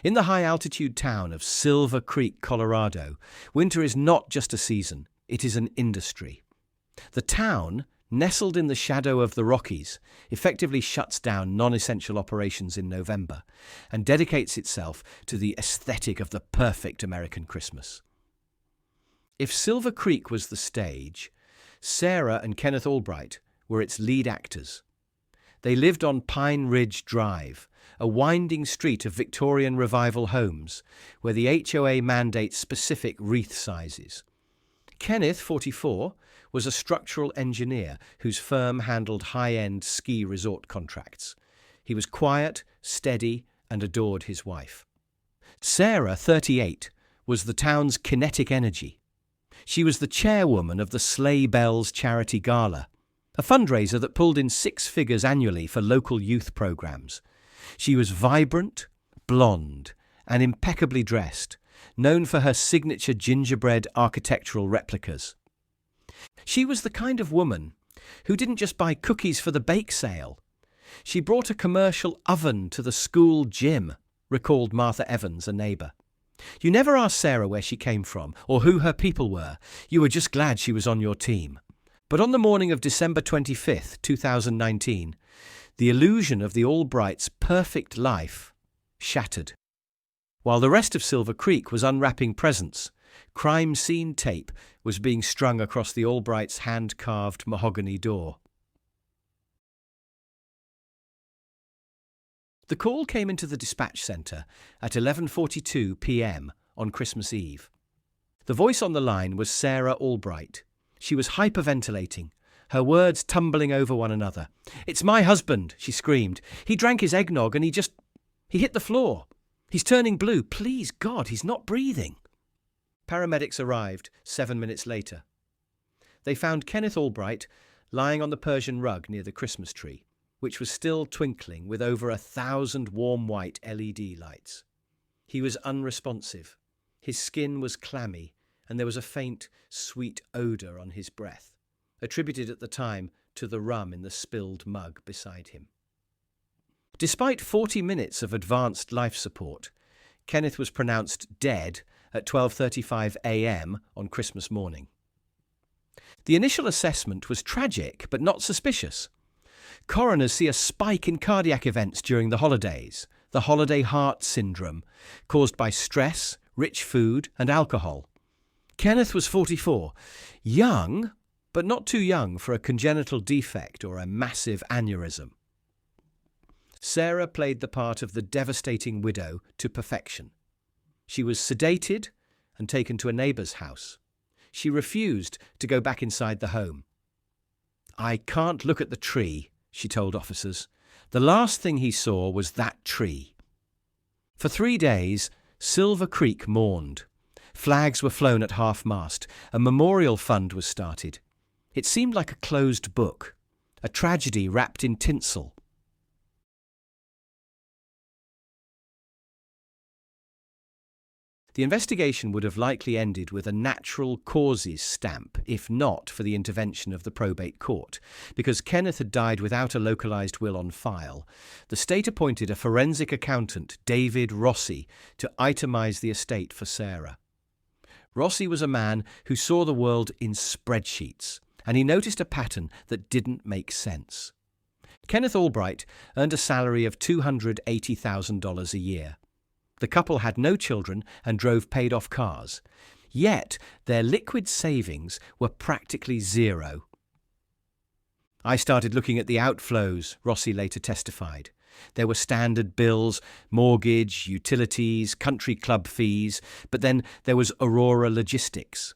In the high-altitude town of Silver Creek, Colorado, winter is not just a season, it is an industry. The town, nestled in the shadow of the Rockies, effectively shuts down non-essential operations in November and dedicates itself to the aesthetic of the perfect American Christmas. If Silver Creek was the stage, Sarah and Kenneth Albright were its lead actors. They lived on Pine Ridge Drive, a winding street of Victorian Revival homes, where the HOA mandates specific wreath sizes. Kenneth, 44, was a structural engineer whose firm handled high-end ski resort contracts. He was quiet, steady, and adored his wife. Sarah, 38, was the town's kinetic energy. She was the chairwoman of the Sleigh Bells Charity Gala, a fundraiser that pulled in 6 figures annually for local youth programs. She was vibrant, blonde, and impeccably dressed, known for her signature gingerbread architectural replicas. She was the kind of woman who didn't just buy cookies for the bake sale. She brought a commercial oven to the school gym, recalled Martha Evans, a neighbour. You never asked Sarah where she came from or who her people were. You were just glad she was on your team. But on the morning of December 25th, 2019, the illusion of the Albrights' perfect life shattered. While the rest of Silver Creek was unwrapping presents, crime scene tape was being strung across the Albrights' hand-carved mahogany door. The call came into the dispatch centre at 11:42 p.m. on Christmas Eve. The voice on the line was Sarah Albright. She was hyperventilating, her words tumbling over one another. "It's my husband," she screamed. "He drank his eggnog and he hit the floor. He's turning blue. Please, God, he's not breathing." Paramedics arrived 7 minutes later. They found Kenneth Albright lying on the Persian rug near the Christmas tree, which was still twinkling with over 1,000 warm white LED lights. He was unresponsive. His skin was clammy, and there was a faint, sweet odour on his breath, attributed at the time to the rum in the spilled mug beside him. Despite 40 minutes of advanced life support, Kenneth was pronounced dead at 12:35 a.m. on Christmas morning. The initial assessment was tragic but not suspicious. Coroners see a spike in cardiac events during the holidays, the holiday heart syndrome, caused by stress, rich food, and alcohol. Kenneth was 44, young, but not too young for a congenital defect or a massive aneurysm. Sarah played the part of the devastating widow to perfection. She was sedated and taken to a neighbour's house. She refused to go back inside the home. "I can't look at the tree," she told officers. The last thing he saw was that tree. For 3 days, Silver Creek mourned. Flags were flown at half-mast. A memorial fund was started. It seemed like a closed book, a tragedy wrapped in tinsel. The investigation would have likely ended with a natural causes stamp, if not for the intervention of the probate court. Because Kenneth had died without a localised will on file, the state appointed a forensic accountant, David Rossi, to itemise the estate for Sarah. Rossi was a man who saw the world in spreadsheets, and he noticed a pattern that didn't make sense. Kenneth Albright earned a salary of $280,000 a year. The couple had no children and drove paid-off cars. Yet their liquid savings were practically zero. "I started looking at the outflows," Rossi later testified. There were standard bills, mortgage, utilities, country club fees, but then there was Aurora Logistics.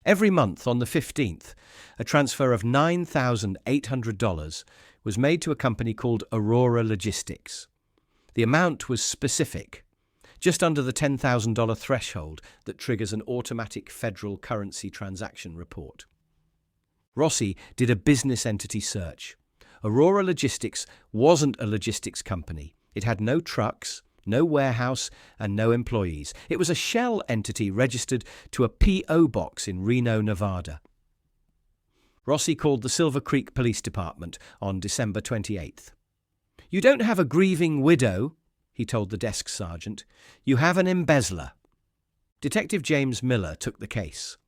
Every month on the 15th, a transfer of $9,800 was made to a company called Aurora Logistics. The amount was specific, just under the $10,000 threshold that triggers an automatic federal currency transaction report. Rossi did a business entity search. Aurora Logistics wasn't a logistics company. It had no trucks, no warehouse, and no employees. It was a shell entity registered to a P.O. box in Reno, Nevada. Rossi called the Silver Creek Police Department on December 28th. "You don't have a grieving widow," he he told the desk sergeant. "You have an embezzler." Detective James Miller took the case.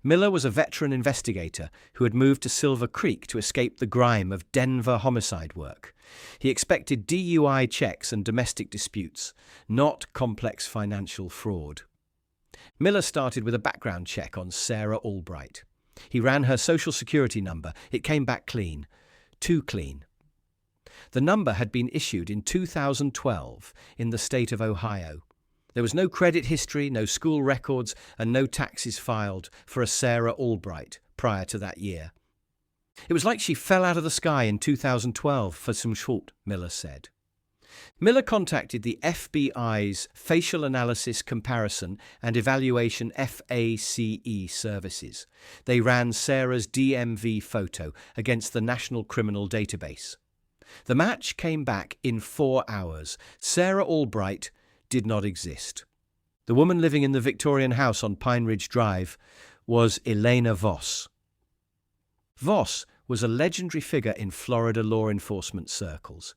Miller was a veteran investigator who had moved to Silver Creek to escape the grime of Denver homicide work. He expected DUI checks and domestic disputes, not complex financial fraud. Miller started with a background check on Sarah Albright. He ran her social security number. It came back clean. Too clean. The number had been issued in 2012 in the state of Ohio. There was no credit history, no school records, and no taxes filed for a Sarah Albright prior to that year. It was like she fell out of the sky in 2012 for some short, Miller said. Miller contacted the FBI's Facial Analysis Comparison and Evaluation FACE services. They ran Sarah's DMV photo against the National Criminal Database. The match came back in 4 hours. Sarah Albright did not exist. The woman living in the Victorian house on Pine Ridge Drive was Elena Vos. Vos was a legendary figure in Florida law enforcement circles.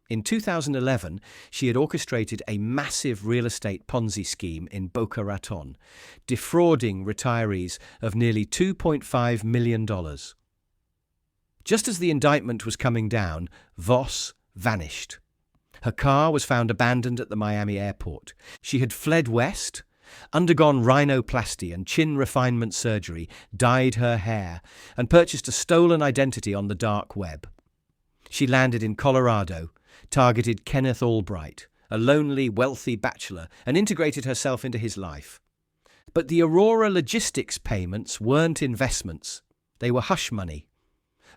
In 2011, she had orchestrated a massive real estate Ponzi scheme in Boca Raton, defrauding retirees of nearly $2.5 million. Just as the indictment was coming down, Vos vanished. Her car was found abandoned at the Miami airport. She had fled west, undergone rhinoplasty and chin refinement surgery, dyed her hair, and purchased a stolen identity on the dark web. She landed in Colorado, targeted Kenneth Albright, a lonely, wealthy bachelor, and integrated herself into his life. But the Aurora Logistics payments weren't investments. They were hush money.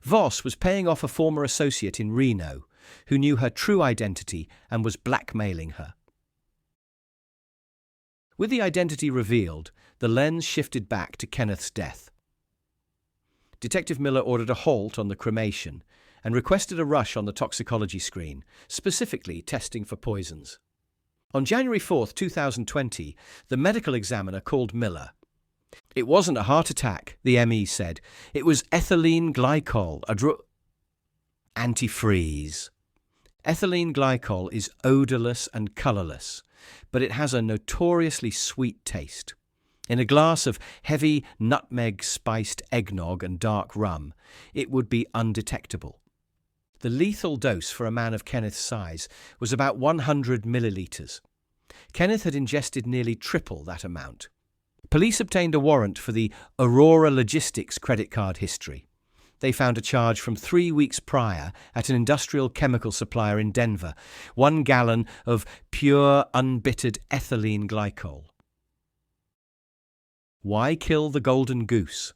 Vos was paying off a former associate in Reno, who knew her true identity and was blackmailing her. With the identity revealed, the lens shifted back to Kenneth's death. Detective Miller ordered a halt on the cremation and requested a rush on the toxicology screen, specifically testing for poisons. On January 4, 2020, the medical examiner called Miller. "It wasn't a heart attack," the ME said. "It was ethylene glycol, antifreeze." Ethylene glycol is odorless and colourless, but it has a notoriously sweet taste. In a glass of heavy nutmeg-spiced eggnog and dark rum, it would be undetectable. The lethal dose for a man of Kenneth's size was about 100 millilitres. Kenneth had ingested nearly triple that amount. Police obtained a warrant for the Aurora Logistics credit card history. They found a charge from 3 weeks prior at an industrial chemical supplier in Denver, 1 gallon of pure, unbittered ethylene glycol. Why kill the golden goose?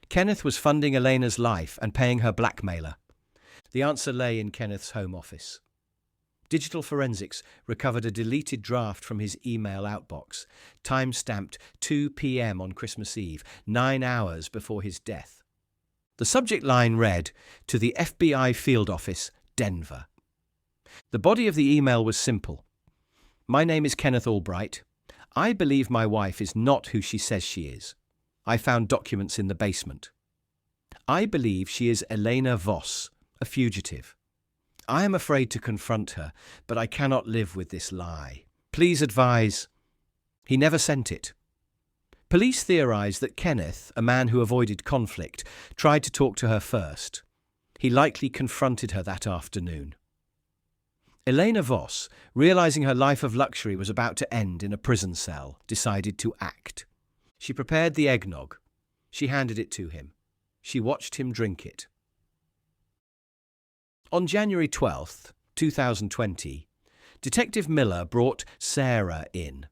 Kenneth was funding Elena's life and paying her blackmailer. The answer lay in Kenneth's home office. Digital forensics recovered a deleted draft from his email outbox, time-stamped 2 p.m. on Christmas Eve, 9 hours before his death. The subject line read, "To the FBI Field Office, Denver." The body of the email was simple. "My name is Kenneth Albright. I believe my wife is not who she says she is. I found documents in the basement. I believe she is Elena Vos, a fugitive. I am afraid to confront her, but I cannot live with this lie. Please advise." He never sent it. Police theorized that Kenneth, a man who avoided conflict, tried to talk to her first. He likely confronted her that afternoon. Elena Vos, realizing her life of luxury was about to end in a prison cell, decided to act. She prepared the eggnog. She handed it to him. She watched him drink it. On January 12, 2020, Detective Miller brought Sarah in.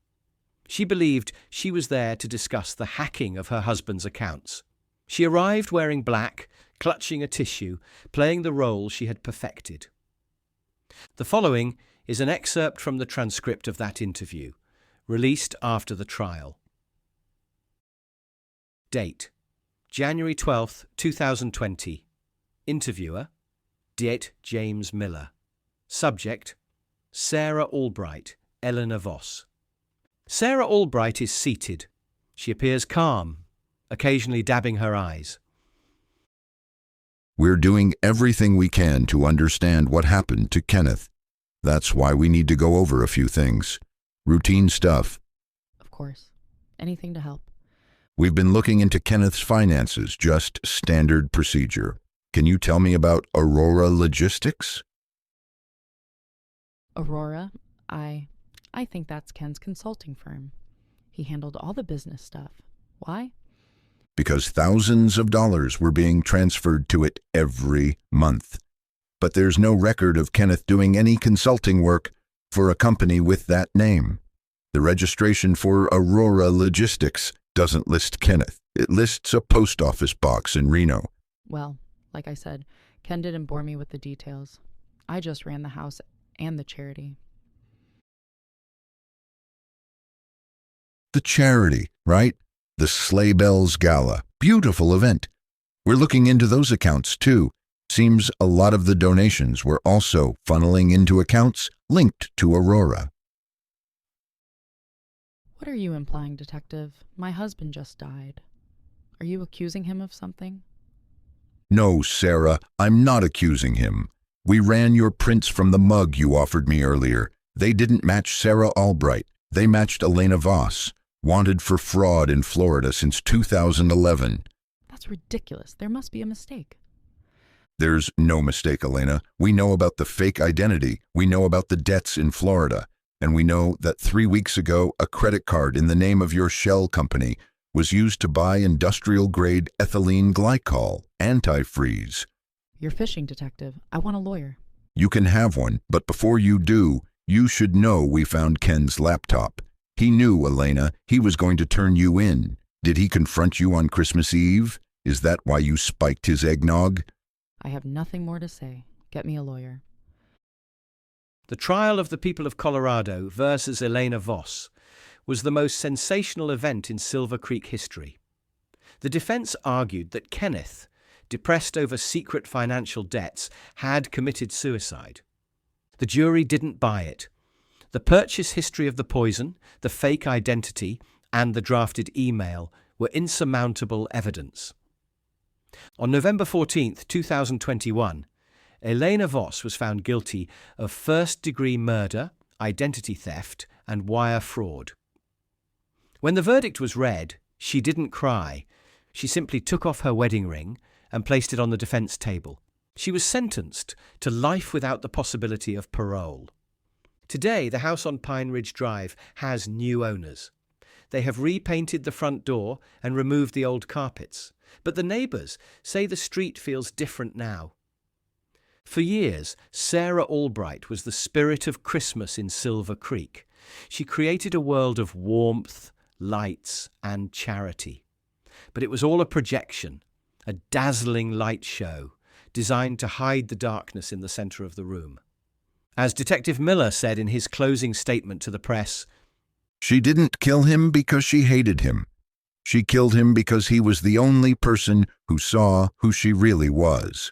She believed she was there to discuss the hacking of her husband's accounts. She arrived wearing black, clutching a tissue, playing the role she had perfected. The following is an excerpt from the transcript of that interview, released after the trial. Date: January 12, 2020. Interviewer: Date James Miller. Subject: Sarah Albright, Elena Vos. Sarah Albright is seated. She appears calm, occasionally dabbing her eyes. "We're doing everything we can to understand what happened to Kenneth. That's why we need to go over a few things. Routine stuff. Of course. Anything to help. We've been looking into Kenneth's finances, just standard procedure. Can you tell me about Aurora Logistics? Aurora, I think that's Ken's consulting firm. He handled all the business stuff. Why? Because thousands of dollars were being transferred to it every month. But there's no record of Kenneth doing any consulting work for a company with that name. The registration for Aurora Logistics doesn't list Kenneth. It lists a post office box in Reno. Well, like I said, Ken didn't bore me with the details. I just ran the house and the charity. The charity, right? The Sleigh Bells Gala. Beautiful event. We're looking into those accounts too. Seems a lot of the donations were also funneling into accounts linked to Aurora. What are you implying, Detective? My husband just died. Are you accusing him of something? No, Sarah, I'm not accusing him. We ran your prints from the mug you offered me earlier. They didn't match Sarah Albright. They matched Elena Vos, wanted for fraud in Florida since 2011. That's ridiculous. There must be a mistake. There's no mistake, Elena. We know about the fake identity. We know about the debts in Florida. And we know that 3 weeks ago, a credit card in the name of your shell company was used to buy industrial-grade ethylene glycol, antifreeze. You're fishing, Detective. I want a lawyer. You can have one, but before you do, you should know we found Ken's laptop. He knew, Elena, he was going to turn you in. Did he confront you on Christmas Eve? Is that why you spiked his eggnog? I have nothing more to say. Get me a lawyer. The trial of the people of Colorado versus Elena Vos was the most sensational event in Silver Creek history. The defense argued that Kenneth, depressed over secret financial debts, had committed suicide. The jury didn't buy it. The purchase history of the poison, the fake identity, and the drafted email were insurmountable evidence. On November 14, 2021, Elena Vos was found guilty of first-degree murder, identity theft, and wire fraud. When the verdict was read, she didn't cry. She simply took off her wedding ring and placed it on the defense table. She was sentenced to life without the possibility of parole. Today, the house on Pine Ridge Drive has new owners. They have repainted the front door and removed the old carpets, but the neighbours say the street feels different now. For years, Sarah Albright was the spirit of Christmas in Silver Creek. She created a world of warmth, lights, and charity. But it was all a projection, a dazzling light show designed to hide the darkness in the centre of the room. As Detective Miller said in his closing statement to the press, She didn't kill him because she hated him. She killed him because he was the only person who saw who she really was.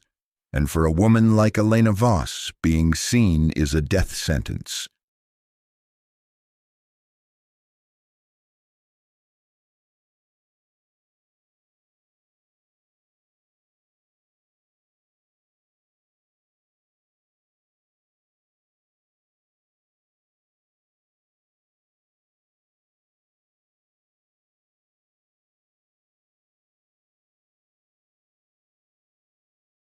And for a woman like Elena Vos, being seen is a death sentence.